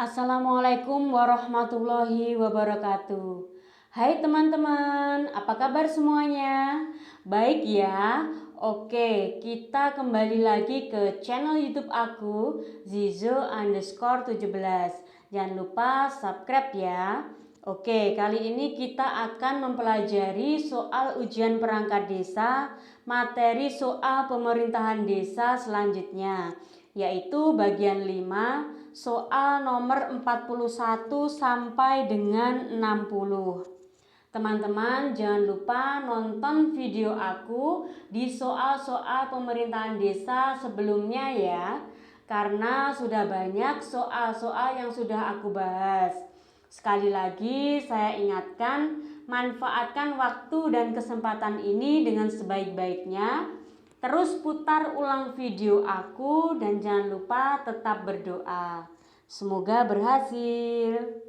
Assalamualaikum warahmatullahi wabarakatuh. Hai teman-teman, apa kabar semuanya? Baik ya? Oke, kita kembali lagi ke channel YouTube aku, Zizo_17. Jangan lupa subscribe ya. Oke, kali ini kita akan mempelajari soal ujian perangkat desa, materi soal pemerintahan desa selanjutnya, yaitu bagian 5, soal nomor 41 sampai dengan 60. Teman-teman jangan lupa nonton video aku di soal-soal pemerintahan desa sebelumnya ya, karena sudah banyak soal-soal yang sudah aku bahas. Sekali lagi saya ingatkan, manfaatkan waktu dan kesempatan ini dengan sebaik-baiknya. Terus putar ulang video aku dan jangan lupa tetap berdoa. Semoga berhasil.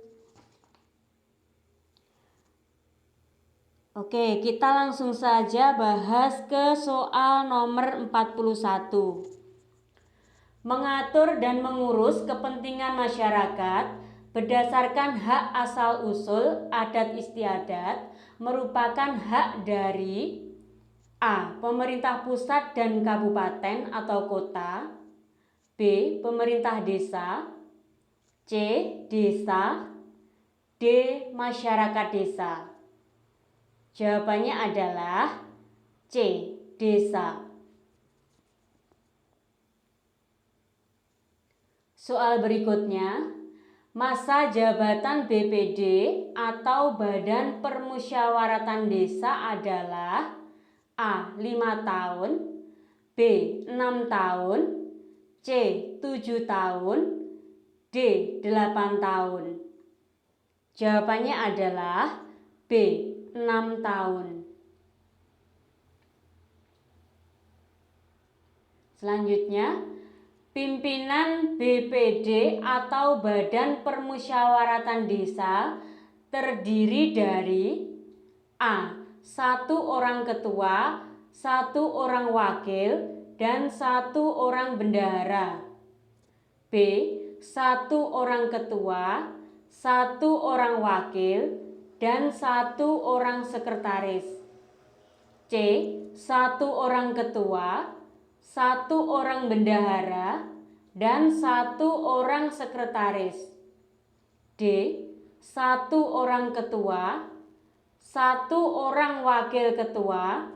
Oke, kita langsung saja bahas ke soal nomor 41. Mengatur dan mengurus kepentingan masyarakat berdasarkan hak asal-usul adat istiadat merupakan hak dari A. Pemerintah pusat dan kabupaten atau kota. B. Pemerintah desa. C. Desa. D. Masyarakat desa. Jawabannya adalah C. Desa. Soal berikutnya, masa jabatan BPD atau Badan Permusyawaratan Desa adalah A. 5 tahun, B. 6 tahun, C. 7 tahun, D. 8 tahun. Jawabannya adalah B. 6 tahun. Selanjutnya, pimpinan BPD atau Badan Permusyawaratan Desa terdiri dari A. 1 orang ketua, 1 orang wakil, dan 1 orang bendahara. B. 1 orang ketua, 1 orang wakil, dan 1 orang sekretaris. C. 1 orang ketua, 1 orang bendahara, dan 1 orang sekretaris. D. 1 orang ketua, 1 orang wakil ketua,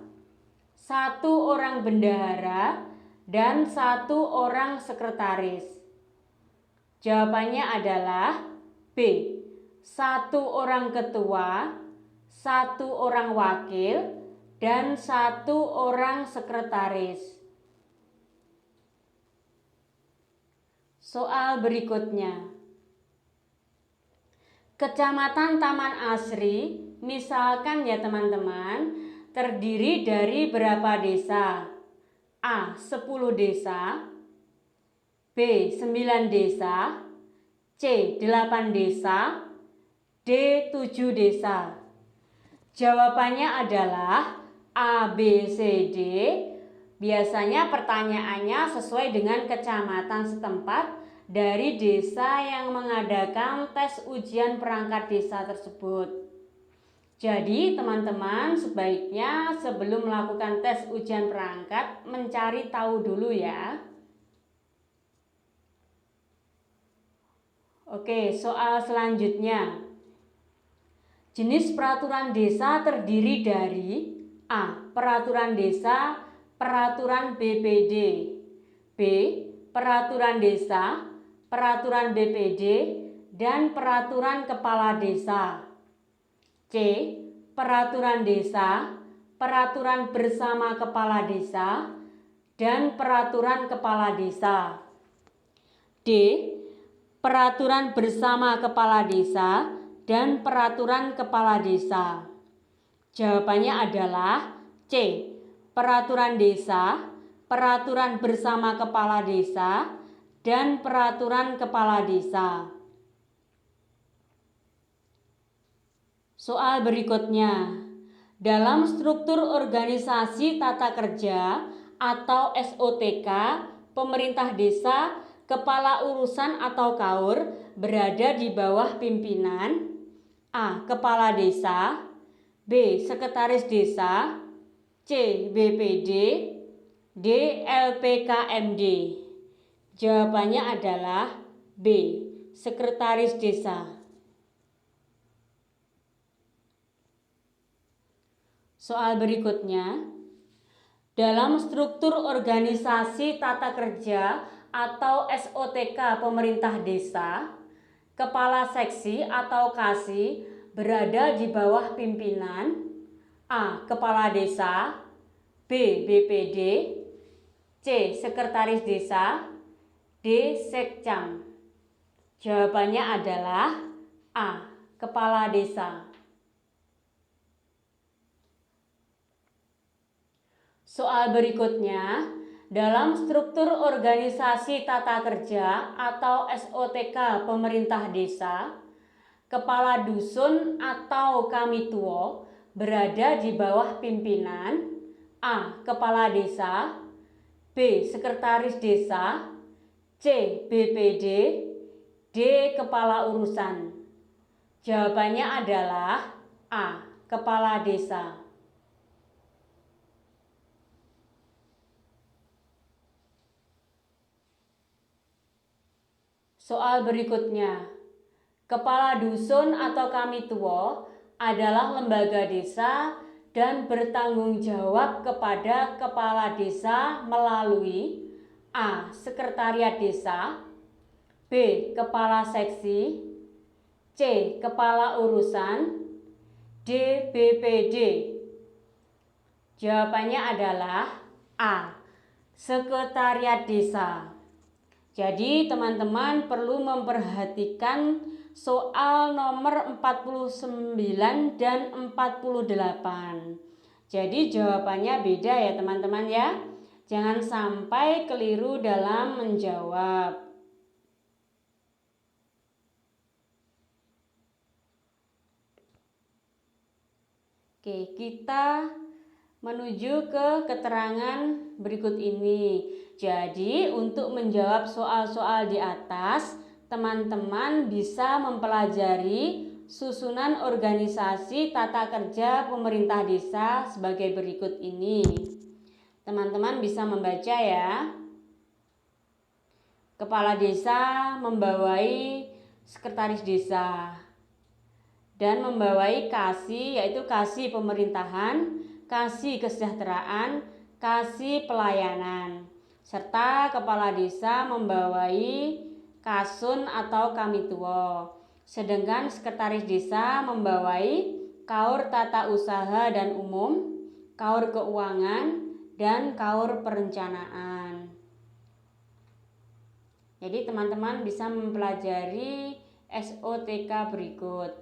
1 orang bendahara, dan 1 orang sekretaris. Jawabannya adalah B. 1 orang ketua, 1 orang wakil, dan 1 orang sekretaris. Soal berikutnya. Kecamatan Taman Asri, misalkan ya teman-teman, terdiri dari berapa desa? A. 10 desa, B. 9 desa, C. 8 desa, D. 7 desa. Jawabannya adalah A, B, C, D. Biasanya pertanyaannya sesuai dengan kecamatan setempat dari desa yang mengadakan tes ujian perangkat desa tersebut. Jadi teman-teman sebaiknya sebelum melakukan tes ujian perangkat mencari tahu dulu ya. Oke, soal selanjutnya. Jenis peraturan desa terdiri dari A. Peraturan desa, peraturan BPD. B. Peraturan desa, peraturan BPD, dan peraturan kepala desa. C. Peraturan desa, peraturan bersama kepala desa, dan peraturan kepala desa. D. Peraturan bersama kepala desa dan peraturan kepala desa. Jawabannya adalah C. Peraturan desa, peraturan bersama kepala desa, dan peraturan kepala desa. Soal berikutnya. Dalam struktur organisasi tata kerja atau SOTK pemerintah desa kepala urusan atau kaur berada di bawah pimpinan A. Kepala desa, B. Sekretaris desa, C. BPD, D. LPKMD. Jawabannya adalah B. Sekretaris desa. Soal berikutnya, dalam struktur organisasi tata kerja atau SOTK pemerintah desa, kepala seksi atau kasi berada di bawah pimpinan A. Kepala desa, B. BPD, C. Sekretaris desa, D. Sekcam. Jawabannya adalah A. Kepala desa. Soal berikutnya, dalam struktur organisasi tata kerja atau SOTK pemerintah desa, kepala dusun atau kamituo berada di bawah pimpinan A. Kepala desa, B. Sekretaris desa, C. BPD, D. Kepala urusan. Jawabannya adalah A. Kepala desa. Soal berikutnya, kepala dusun atau kamituo adalah lembaga desa dan bertanggung jawab kepada kepala desa melalui A. Sekretariat desa, B. Kepala seksi, C. Kepala urusan, D. BPD. Jawabannya adalah A. Sekretariat desa. Jadi teman-teman perlu memperhatikan soal nomor 49 dan 48. Jadi jawabannya beda ya teman-teman ya. Jangan sampai keliru dalam menjawab. Oke, kita menuju ke keterangan berikut ini. Jadi, untuk menjawab soal-soal di atas, teman-teman bisa mempelajari susunan organisasi tata kerja pemerintah desa sebagai berikut ini. Teman-teman bisa membaca ya. Kepala desa membawai sekretaris desa dan membawai kasi, yaitu kasi pemerintahan, kasi kesejahteraan, kasi pelayanan, serta kepala desa membawai kasun atau kamituo. Sedangkan sekretaris desa membawai kaur tata usaha dan umum, kaur keuangan, dan kaur perencanaan. Jadi teman-teman bisa mempelajari SOTK berikut.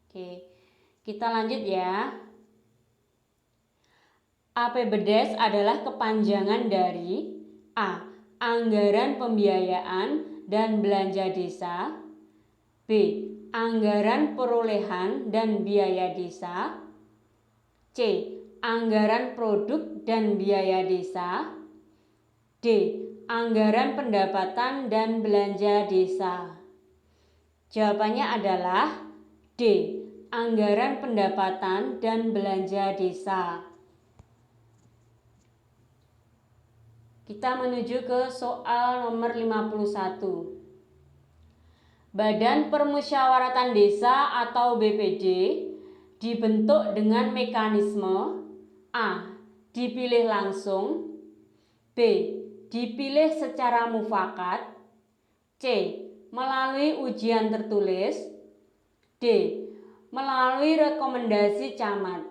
Oke, kita lanjut ya. APBDes adalah kepanjangan dari A. Anggaran pembiayaan dan belanja desa, B. Anggaran perolehan dan biaya desa, C. Anggaran produk dan biaya desa, D. Anggaran pendapatan dan belanja desa. Jawabannya adalah D. Anggaran pendapatan dan belanja desa. Kita menuju ke soal nomor 51. Badan Permusyawaratan Desa atau BPD dibentuk dengan mekanisme A. Dipilih langsung, B. Dipilih secara mufakat, C. Melalui ujian tertulis, D. Melalui rekomendasi camat.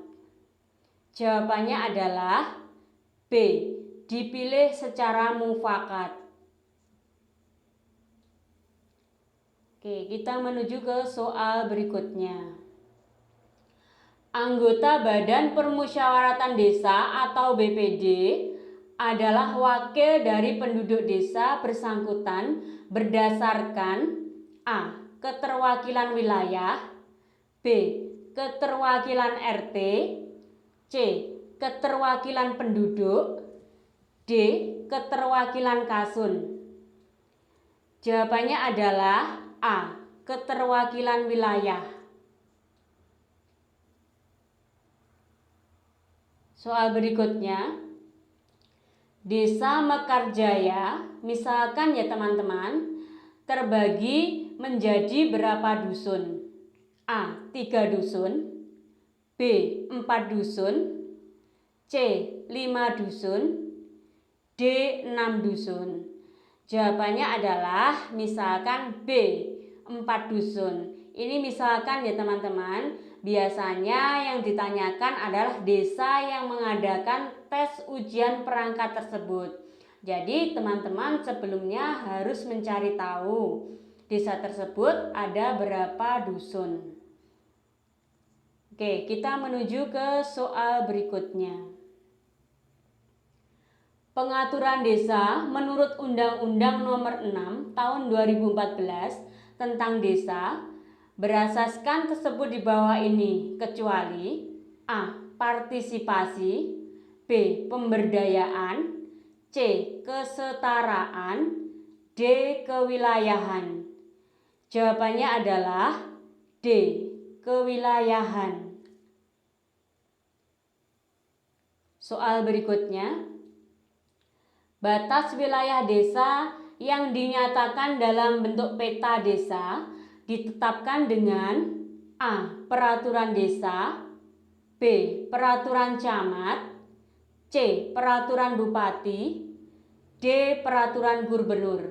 Jawabannya adalah B. Dipilih secara mufakat. Oke, kita menuju ke soal berikutnya. Anggota Badan Permusyawaratan Desa atau BPD adalah wakil dari penduduk desa bersangkutan berdasarkan A. Keterwakilan wilayah, B. Keterwakilan RT, C. Keterwakilan penduduk, D. keterwakilan Kasun? Jawabannya adalah A. Keterwakilan wilayah. Soal berikutnya, Desa Mekarjaya, misalkan ya teman-teman, terbagi menjadi berapa dusun? A. 3 dusun, B. 4 dusun, C. 5 dusun, D. 6 dusun. Jawabannya adalah misalkan B. 4 dusun. Ini misalkan ya teman-teman. Biasanya yang ditanyakan adalah desa yang mengadakan tes ujian perangkat tersebut. Jadi teman-teman sebelumnya harus mencari tahu desa tersebut ada berapa dusun. Oke, kita menuju ke soal berikutnya. Pengaturan desa menurut Undang-Undang Nomor 6 Tahun 2014 tentang desa berasaskan tersebut di bawah ini, kecuali A. Partisipasi, B. Pemberdayaan, C. Kesetaraan, D. Kewilayahan. Jawabannya adalah D. Kewilayahan. Soal berikutnya, batas wilayah desa yang dinyatakan dalam bentuk peta desa ditetapkan dengan A. Peraturan desa, B. Peraturan camat, C. Peraturan bupati, D. Peraturan gubernur.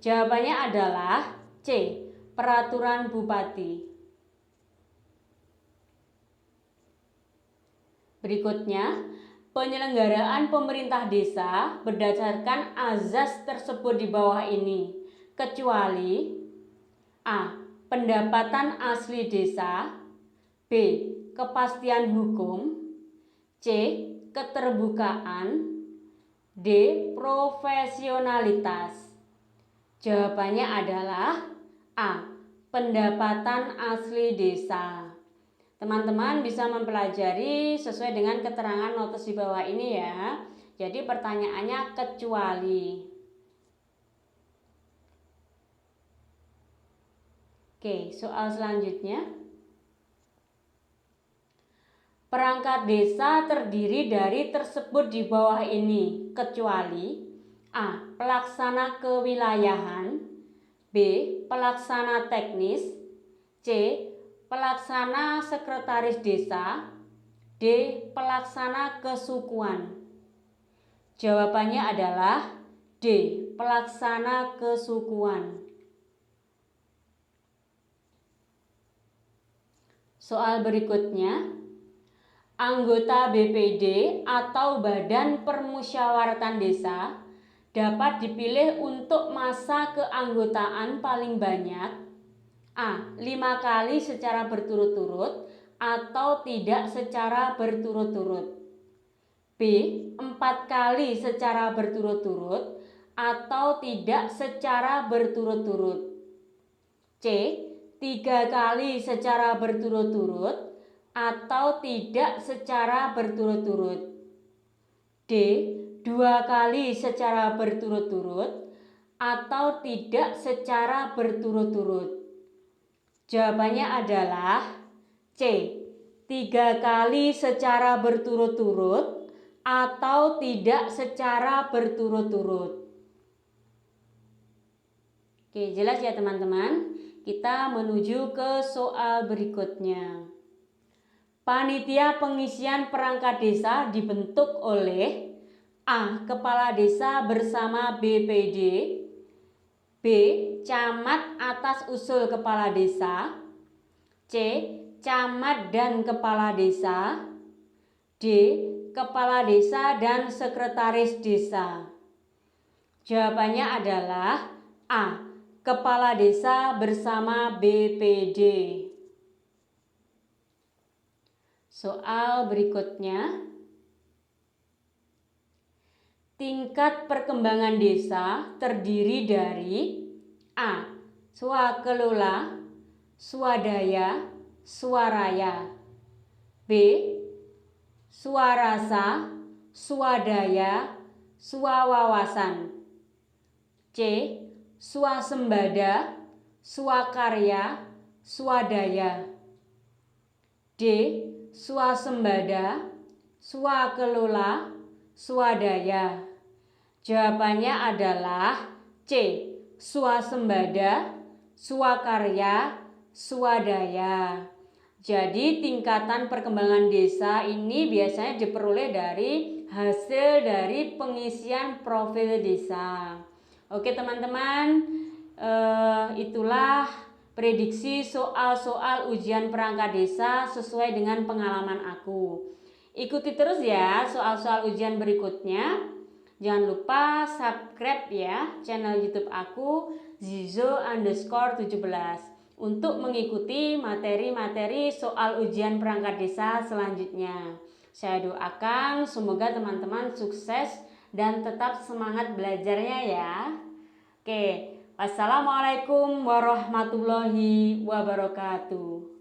Jawabannya adalah C. Peraturan bupati. Berikutnya, penyelenggaraan pemerintah desa berdasarkan azas tersebut di bawah ini, kecuali A. Pendapatan asli desa, B. Kepastian hukum, C. Keterbukaan, D. Profesionalitas. Jawabannya adalah A. Pendapatan asli desa. Teman-teman bisa mempelajari sesuai dengan keterangan notes di bawah ini ya. Jadi pertanyaannya kecuali. Oke, soal selanjutnya. Perangkat desa terdiri dari tersebut di bawah ini, kecuali A. Pelaksana kewilayahan, B. Pelaksana teknis, C. Pelaksana sekretaris desa, D. Pelaksana kesukuan. Jawabannya adalah D. Pelaksana kesukuan. Soal berikutnya, anggota BPD atau Badan Permusyawaratan Desa dapat dipilih untuk masa keanggotaan paling banyak A. 5 kali secara berturut-turut atau tidak secara berturut-turut, B. 4 kali secara berturut-turut atau tidak secara berturut-turut, C. 3 kali secara berturut-turut atau tidak secara berturut-turut, D. 2 kali secara berturut-turut atau tidak secara berturut-turut. Jawabannya adalah C. 3 kali secara berturut-turut atau tidak secara berturut-turut. Oke, jelas ya teman-teman. Kita menuju ke soal berikutnya. Panitia pengisian perangkat desa dibentuk oleh A. Kepala desa bersama BPD, B. Camat atas usul kepala desa, C. Camat dan kepala desa, D. Kepala desa dan sekretaris desa. Jawabannya adalah A. Kepala desa bersama BPD. Soal berikutnya, tingkat perkembangan desa terdiri dari A. Swakelola, swadaya, swaraya, B. Swarasa, swadaya, swawawasan. C. Swasembada, swakarya, swadaya. D. Swasembada, swakelola, swadaya. Jawabannya adalah C. Swasembada, swakarya, swadaya. Jadi tingkatan perkembangan desa ini biasanya diperoleh dari hasil dari pengisian profil desa. Oke teman-teman, itulah prediksi soal-soal ujian perangkat desa sesuai dengan pengalaman aku. Ikuti terus ya soal-soal ujian berikutnya. Jangan lupa subscribe ya channel YouTube aku Zizo_17 untuk mengikuti materi-materi soal ujian perangkat desa selanjutnya. Saya doakan semoga teman-teman sukses dan tetap semangat belajarnya ya. Oke, wassalamualaikum warahmatullahi wabarakatuh.